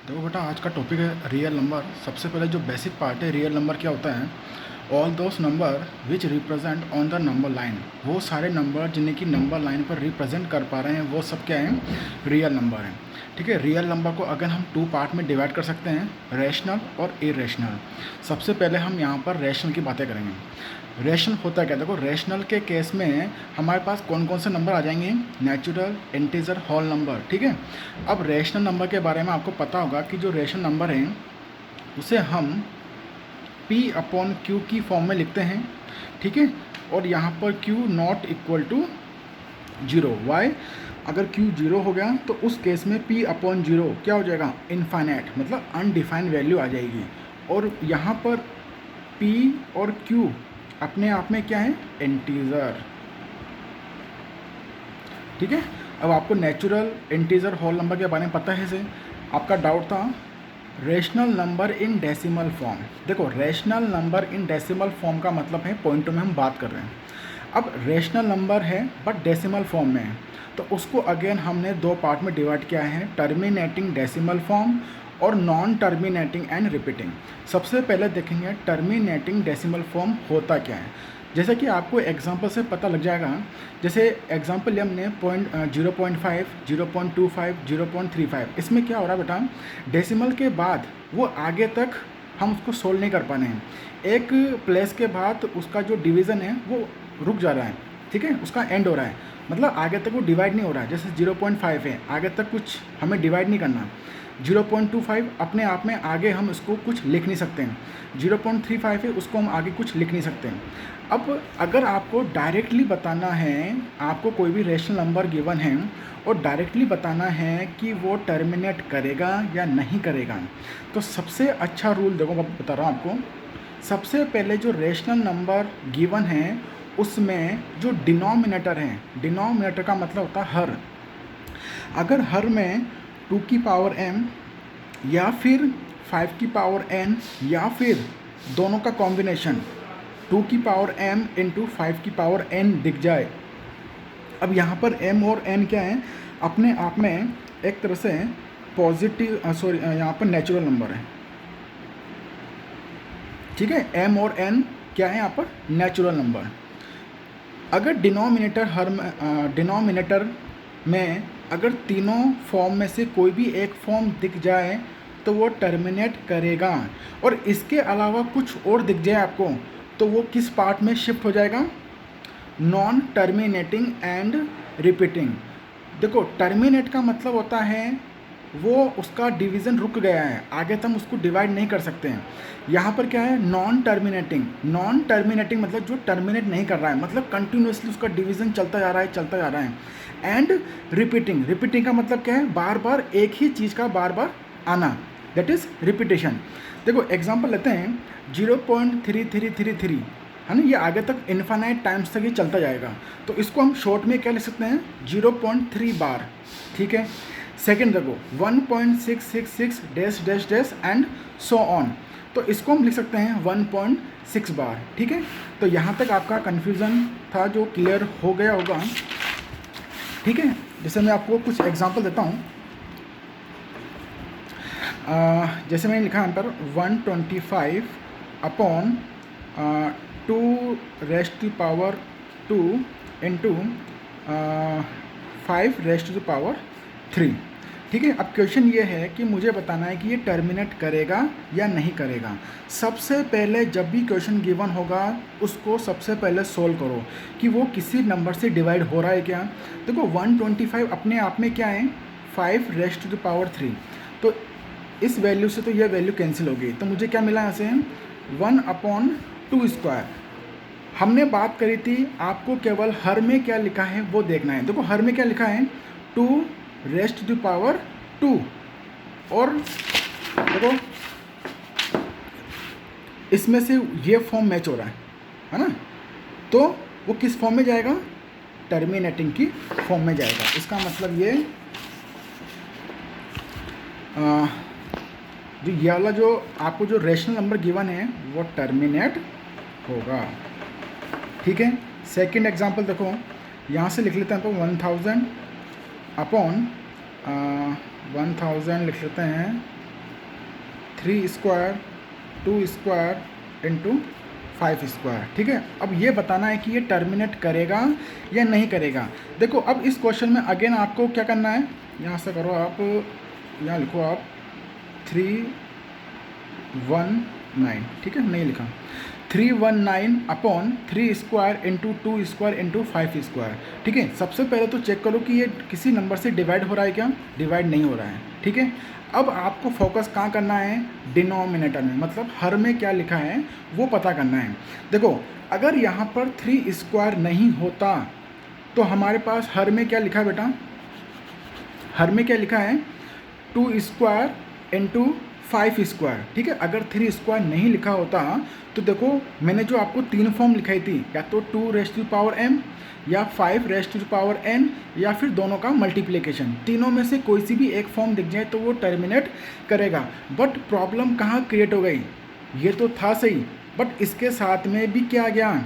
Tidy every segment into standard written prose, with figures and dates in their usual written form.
देखो बेटा, आज का टॉपिक है रियल नंबर। सबसे पहले जो बेसिक पार्ट है, रियल नंबर क्या होता है। All those number which represent on the number line, वो सारे नंबर जिन्हें कि नंबर लाइन पर रिप्रेजेंट कर पा रहे हैं वो सब क्या हैं, रियल नंबर हैं। ठीक है, रियल नंबर को अगर हम टू पार्ट में डिवाइड कर सकते हैं, रैशनल और इरेशनल। सबसे पहले हम यहाँ पर रैशनल की बातें करेंगे। रैशनल होता क्या, देखो रैशनल के केस में हमारे पास कौन कौन से नंबर आ जाएंगे, नेचुरल, इंटीजर, होल नंबर। ठीक है, अब रैशनल नंबर के बारे में आपको पता होगा कि जो रैशनल नंबर है उसे हम P अपॉन Q की फॉर्म में लिखते हैं। ठीक है, और यहाँ पर Q not equal to zero. Why, अगर Q जीरो हो गया तो उस केस में P अपॉन जीरो क्या हो जाएगा, इनफाइनाइट, मतलब अनडिफाइंड वैल्यू आ जाएगी। और यहाँ पर P और Q अपने आप में क्या है, इंटीजर। ठीक है, अब आपको नेचुरल, इंटीजर, होल नंबर के बारे में पता है। से आपका डाउट था rational number in decimal form. देखो rational number in decimal form का मतलब है, पॉइंटों में हम बात कर रहे हैं। अब रेशनल नंबर है बट डेसिमल फॉर्म में है, तो उसको अगेन हमने दो पार्ट में डिवाइड किया है, टर्मिनेटिंग डेसिमल फॉर्म और नॉन टर्मिनेटिंग एंड रिपीटिंग। सबसे पहले देखेंगे टर्मिनेटिंग डेसिमल फॉर्म होता क्या है। जैसे कि आपको एग्जांपल से पता लग जाएगा, जैसे एग्जांपल हमने 0.5, 0.25, 0.35, इसमें क्या हो रहा है बेटा, डेसिमल के बाद वो आगे तक हम उसको सोल्व नहीं कर पा रहे हैं। एक प्लेस के बाद उसका जो डिवीज़न है वो रुक जा रहा है। ठीक है, उसका एंड हो रहा है, मतलब आगे तक वो डिवाइड नहीं हो रहा है। जैसे 0.5 है, आगे तक कुछ हमें डिवाइड नहीं करना। 0.25 अपने आप में आगे हम इसको कुछ लिख नहीं सकते हैं। 0.35 है, उसको हम आगे कुछ लिख नहीं सकते हैं। अब अगर आपको डायरेक्टली बताना है, आपको कोई भी रेशनल नंबर गिवन है और डायरेक्टली बताना है कि वो टर्मिनेट करेगा या नहीं करेगा, तो सबसे अच्छा रूल देखो मैं बता रहा हूँ आपको। सबसे पहले जो रेशनल नंबर गिवन है उसमें जो डिनोमिनेटर है, डिनोमिनेटर का मतलब होता है हर। अगर हर में 2 की पावर m या फिर 5 की पावर n या फिर दोनों का कॉम्बिनेशन 2 की पावर m इंटू 5 की पावर n दिख जाए। अब यहाँ पर m और n क्या है, अपने आप में एक तरह से पॉजिटिव, सॉरी यहाँ पर नेचुरल नंबर है। ठीक है, m और n क्या है यहाँ पर, नेचुरल नंबर। अगर डिनोमिनेटर में अगर तीनों फॉर्म में से कोई भी एक फॉर्म दिख जाए तो वो टर्मिनेट करेगा, और इसके अलावा कुछ और दिख जाए आपको तो वो किस पार्ट में शिफ्ट हो जाएगा, नॉन टर्मिनेटिंग एंड रिपीटिंग। देखो टर्मिनेट का मतलब होता है वो उसका डिवीज़न रुक गया है, आगे तक हम उसको डिवाइड नहीं कर सकते हैं। यहाँ पर क्या है, नॉन टर्मिनेटिंग। नॉन टर्मिनेटिंग मतलब जो टर्मिनेट नहीं कर रहा है, मतलब कंटिन्यूसली उसका डिवीज़न चलता जा रहा है, चलता जा रहा है। एंड रिपीटिंग, रिपीटिंग का मतलब क्या है, बार बार एक ही चीज़ का बार बार आना, दैट इज़ रिपीटेशन। देखो एग्जाम्पल लेते हैं 0.3333, है ना, ये आगे तक इन्फानाइट टाइम्स तक ही चलता जाएगा, तो इसको हम शॉर्ट में क्या लिख सकते हैं, 0.3 बार। ठीक है, सेकेंड देखो 1.666 dash dash dash and so on, तो इसको हम लिख सकते हैं 1.6 बार। ठीक है, तो यहाँ तक आपका कन्फ्यूज़न था जो क्लियर हो गया होगा। ठीक है, जैसे मैं आपको कुछ एग्जांपल देता हूँ। जैसे मैंने लिखा यहाँ पर 125 upon 2 raise to power 2 into 5 raise to power 3। ठीक है, अब क्वेश्चन ये है कि मुझे बताना है कि ये टर्मिनेट करेगा या नहीं करेगा। सबसे पहले जब भी क्वेश्चन गिवन होगा उसको सबसे पहले सोल्व करो कि वो किसी नंबर से डिवाइड हो रहा है क्या। देखो 125 अपने आप में क्या है, 5 रेस्ट टू द पावर 3, तो इस वैल्यू से तो यह वैल्यू कैंसिल होगी, तो मुझे क्या मिला यहाँ से, 1/2²। हमने बात करी थी आपको केवल हर में क्या लिखा है वो देखना है। देखो हर में क्या लिखा है, 2 रेस्ट टू पावर 2, और देखो इसमें से ये फॉर्म मैच हो रहा है ना, तो वो किस फॉर्म में जाएगा, टर्मिनेटिंग की फॉर्म में जाएगा। इसका मतलब ये जो ये वाला जो आपको जो रेशनल नंबर गिवन है वो टर्मिनेट होगा। ठीक है, सेकंड एग्जांपल देखो, यहाँ से लिख लेते हैं अपन 1000 अपॉन 1000 लिख लेते हैं 3 स्क्वायर 2 स्क्वायर इंटू 5 स्क्वायर। ठीक है, अब ये बताना है कि ये टर्मिनेट करेगा या नहीं करेगा। देखो अब इस क्वेश्चन में अगेन आपको क्या करना है, यहाँ से करो आप, यहाँ लिखो आप 319, ठीक है, नहीं लिखा, 319 upon 3 square into 2 square into 5 square. ठीक है, सबसे पहले तो चेक करो कि ये किसी नंबर से डिवाइड हो रहा है क्या, डिवाइड नहीं हो रहा है। ठीक है, अब आपको फोकस कहाँ करना है, डिनोमिनेटर में, मतलब हर में क्या लिखा है वो पता करना है। देखो अगर यहाँ पर 3 स्क्वायर नहीं होता तो हमारे पास हर में क्या लिखा है बेटा, हर में क्या लिखा है 2 स्क्वायर इंटू 5 स्क्वायर। ठीक है, अगर 3 स्क्वायर नहीं लिखा होता तो देखो मैंने जो आपको 3 फॉर्म लिखाई थी, या तो 2 रेज़ टू पावर m या 5 रेज़ टू पावर n या फिर दोनों का मल्टीप्लिकेशन, तीनों में से कोई सी भी एक फॉर्म दिख जाए तो वो टर्मिनेट करेगा। बट प्रॉब्लम कहाँ क्रिएट हो गई, ये तो था सही बट इसके साथ में भी क्या आ गया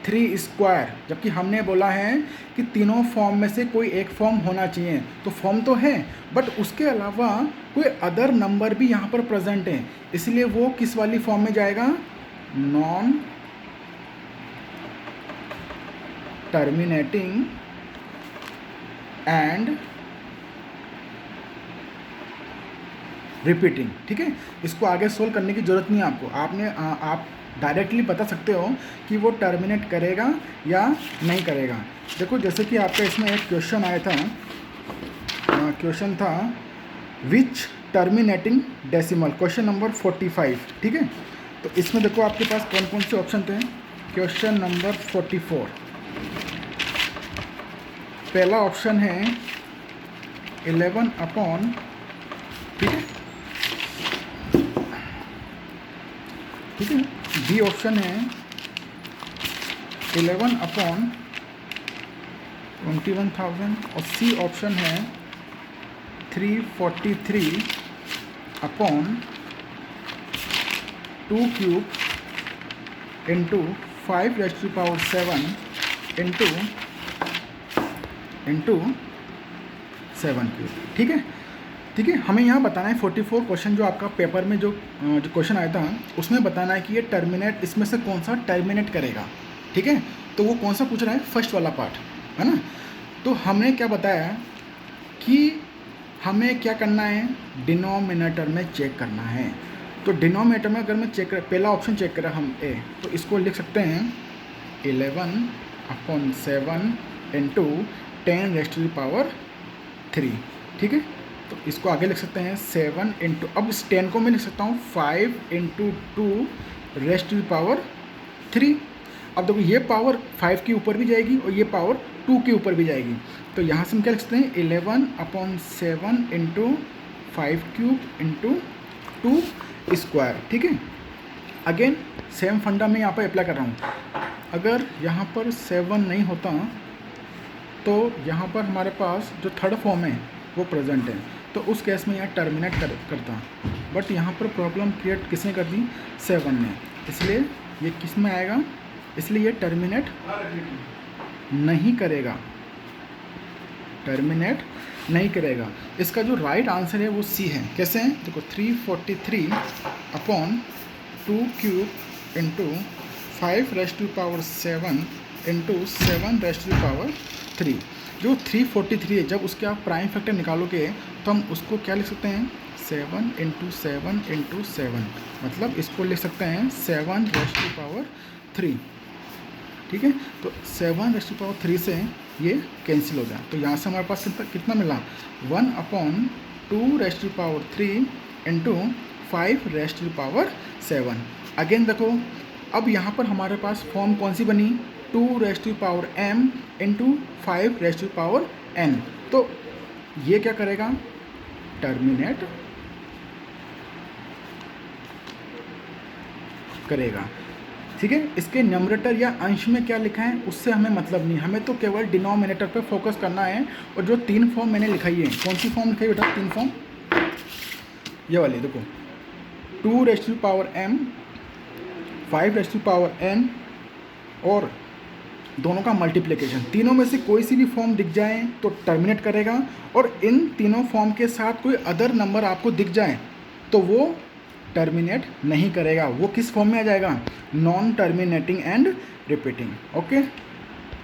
3 स्क्वायर, जबकि हमने बोला है कि तीनों फॉर्म में से कोई एक फॉर्म होना चाहिए। तो फॉर्म तो है बट उसके अलावा कोई अदर नंबर भी यहाँ पर प्रेजेंट है, इसलिए वो किस वाली फॉर्म में जाएगा, नॉन टर्मिनेटिंग एंड रिपीटिंग। ठीक है, इसको आगे सोल्व करने की ज़रूरत नहीं है आपको, आप डायरेक्टली बता सकते हो कि वो टर्मिनेट करेगा या नहीं करेगा। देखो जैसे कि आपका इसमें एक क्वेश्चन आया था, क्वेश्चन था विच टर्मिनेटिंग डेसिमल, क्वेश्चन नंबर 45। ठीक है, तो इसमें देखो आपके पास कौन कौन से ऑप्शन थे। क्वेश्चन नंबर 44, पहला ऑप्शन है 11 अपॉन, ठीक है, ठीक है, बी ऑप्शन है 11 अपॉन 21,000 और सी ऑप्शन है 343 upon 2 cube into 5 raise to power 7 into 7 cube. ठीक है, ठीक है, हमें यहाँ बताना है 44 क्वेश्चन जो आपका पेपर में जो क्वेश्चन आया था उसमें बताना है कि ये टर्मिनेट, इसमें से कौन सा टर्मिनेट करेगा। ठीक है, तो वो कौन सा पूछ रहा है, फर्स्ट वाला पार्ट है ना। तो हमने क्या बताया कि हमें क्या करना है, डिनोमिनेटर में चेक करना है। तो डिनोमिनेटर में अगर मैं चेक कर, पहला ऑप्शन चेक करें हम ए, तो इसको लिख सकते हैं 11 upon 7 into 10 raise to the power 3। ठीक है, तो इसको आगे लिख सकते हैं 7 इंटू, अब इस 10 को मैं लिख सकता हूँ 5 into 2 raise to the power 3। अब देखो ये पावर 5 के ऊपर भी जाएगी और ये पावर 2 के ऊपर भी जाएगी, तो यहाँ से हम क्या लिख सकते हैं 11 upon 7 into 5 cube into 2 square. ठीक है, अगेन सेम फंडा मैं यहाँ पर अप्लाई कर रहा हूँ। अगर यहाँ पर 7 नहीं होता तो यहाँ पर हमारे पास जो थर्ड फॉर्म है वो प्रेजेंट है, तो उस केस में यहाँ टर्मिनेट करता, बट यहाँ पर प्रॉब्लम क्रिएट किसने कर दी, 7 ने, इसलिए ये किस में आएगा, इसलिए ये टर्मिनेट नहीं करेगा, टर्मिनेट नहीं करेगा। इसका जो राइट आंसर है वो सी है। कैसे है, देखो 343 upon 2 cube into 5 raise to power 7 into 7 raise to power 3। जो 343 है, जब उसके आप प्राइम फैक्टर निकालोगे तो हम उसको क्या लिख सकते हैं, 7 इंटू 7 इंटू 7, मतलब इसको लिख सकते हैं 7 रेज़ टू पावर 3। ठीक है, तो 7 रेज़ टू पावर 3 से ये कैंसिल हो गया, तो यहाँ से हमारे पास कितना मिला, 1 upon 2 raise to power 3 into 5 raise to power 7। Again देखो अब यहाँ पर हमारे पास फॉर्म कौन सी बनी, 2 raise to power m into 5 raise to power n, तो ये क्या करेगा, टर्मिनेट करेगा। ठीक है, इसके न्यूमरेटर या अंश में क्या लिखा है उससे हमें मतलब नहीं, हमें तो केवल डिनोमिनेटर पे फोकस करना है। और जो 3 फॉर्म मैंने लिखाई है, कौन सी फॉर्म लिखाई बेटा, 3 फॉर्म, ये वाली देखो, 2 raise to power m, 5 raise to power n और दोनों का मल्टीप्लिकेशन, तीनों में से कोई सी भी फॉर्म दिख जाए तो टर्मिनेट करेगा, और इन तीनों फॉर्म के साथ कोई अदर नंबर आपको दिख जाए तो वो टर्मिनेट नहीं करेगा, वो किस फॉर्म में आ जाएगा, non terminating and repeating. Okay.